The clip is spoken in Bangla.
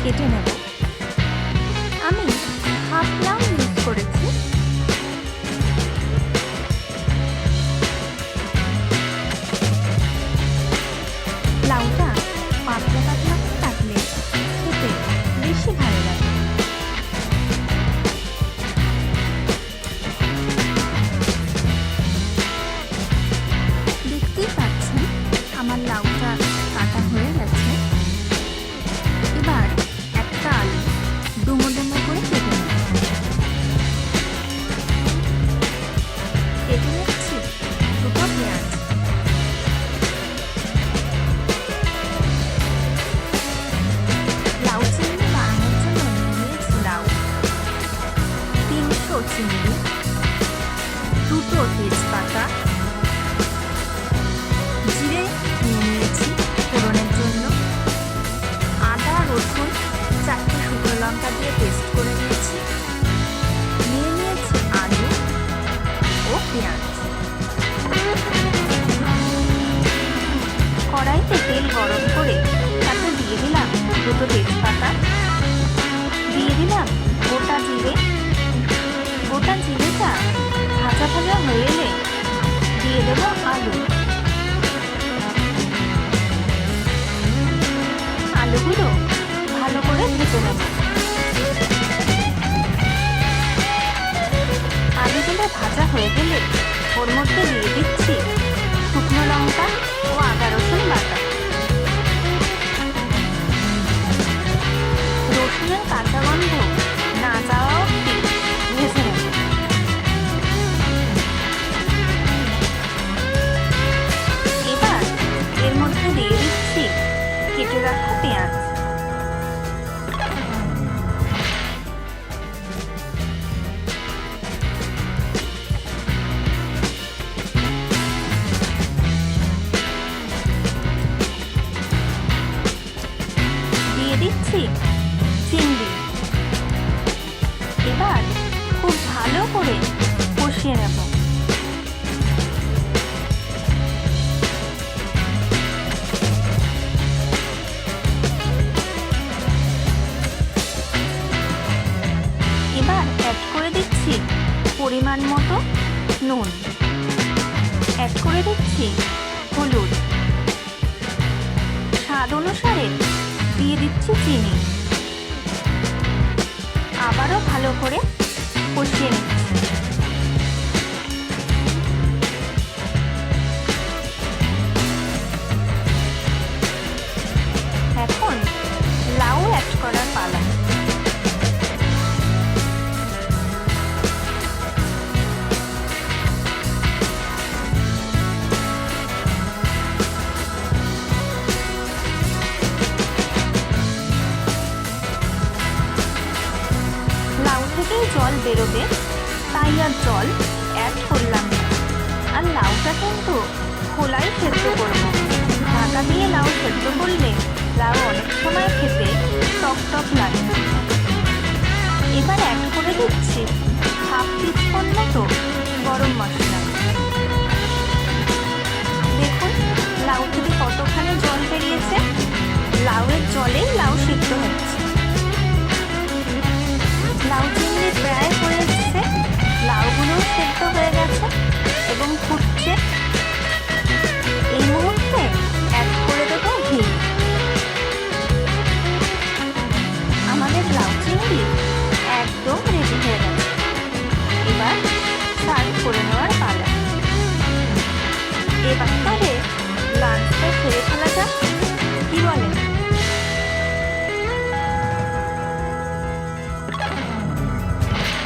কেটে নেব। আমি হাফ লাউ ইউজ করেছি। লাউটা পাতলা পাতলা কাটলে খেতে বেশি ভালো লাগে। দেখতেই পাচ্ছেন আমার লাউটা কাটা হয়ে গেছে। এবার একটা আলু ডুমো ডুমো করে কেটে নেব। কেটে নিচ্ছি দুটো পেঁয়াজ। লাউ চিংড়ি বানানোর জন্য নিয়েছি লাউ, 300 চিংড়ি, দুটো তেজপাতা, জিরে নিয়ে নিয়েছি ফোড়নের জন্য, আদা রসুন 4টে শুকনো লঙ্কা দিয়ে পেস্ট করে নিয়েছি, নিয়ে নিয়েছি আলু ও পেঁয়াজ। কড়াইতে তেল গরম করে তাতে দিয়ে দিলাম দুটো তেজপাতা, দিয়ে দিলাম গোটা জিরে। গোটা জিরেটা ভাজা ভাজা হয়ে এলে দিয়ে দেবো আলু। আলুগুলো ভালো করে ভেজে নেব। আলুগুলো ভাজা হয়ে গেলে ওর মধ্যে দিয়ে দিচ্ছি শুকনো লঙ্কা ও আদা রসুন বাটা। রসুনের কাঁচা গন্ধ না যাওয়া অবধি ভেজে নেব। এবার এর মধ্যে দিয়ে দিচ্ছি কেটে রাখা পেঁয়াজ। দিয়ে দিচ্ছি চিংড়ি। এবার খুব ভালো করে কষিয়ে নেব। এবার অ্যাড করে দিচ্ছি পরিমাণ মতো নুন, অ্যাড করে দিচ্ছি হলুদ, স্বাদ অনুসারে দিয়ে দিচ্ছি চিনি। আবারও ভালো করে কষিয়ে নিচ্ছি। এখন লাউ অ্যাড করার পালা। লাউ থেকেই জল বেরোবে, তাই আর জল অ্যাড করলাম না। আর লাউটা কিন্তু খোলাই সেদ্ধ করবো। ঢাকা দিয়ে লাউ সেদ্ধ করলে লাউ অনেক সময় খেতে টক টক লাগে। এবার অ্যাড করে দিচ্ছি হাফ টিস্পুন মতো গরম মশলা। দেখুন লাউ থেকে কতখানি জল বেরিয়েছে। লাউয়ের জলেই লাউ সিদ্ধ হচ্ছে। লাউ চিংড়ি প্রায় হয়ে এসেছে, লাউগুলোও সেদ্ধ হয়ে গেছে এবং ফুটছে। এই মুহূর্তে অ্যাড করে দেবো ঘি। আমাদের লাউ চিংড়ি